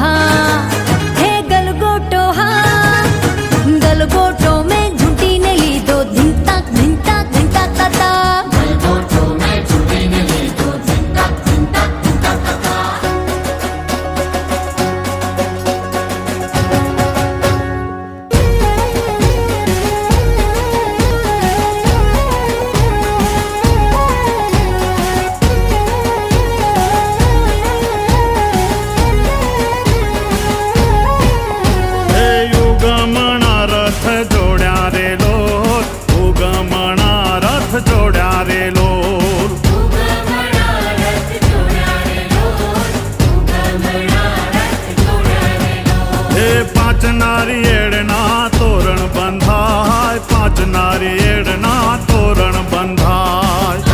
हाँ हे गलगोटो हाँ गलगोटो में झूठी ने ली दो धिन तक ताता गलगोटो में झूठी ने ली दो धिन तक ताता। जोड्या रे लोर हे पांच नारियेड़ना तोरण बंधाय पांच नारियेड़ना तोरण बंधाय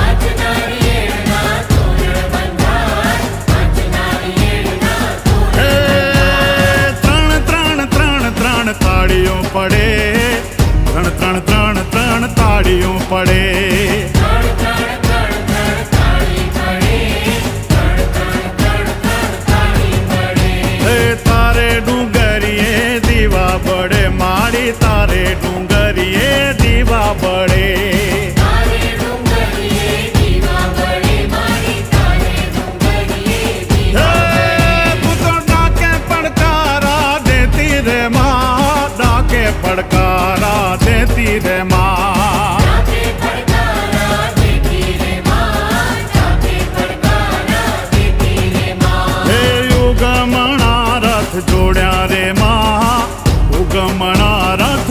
त्रण त्रण त्रण त्रण ताड़ियों पड़े त्रण त्रण त्रण त्रण ताड़ियों पड़े तारे डूंगरिए दीवा बड़े माड़ी तारे डूंगरिए दीवा बड़े डाके पड़कारा देती रे माँ डाके पड़कारा देती रे माँ जोड्या रे माँ उगमणा रथ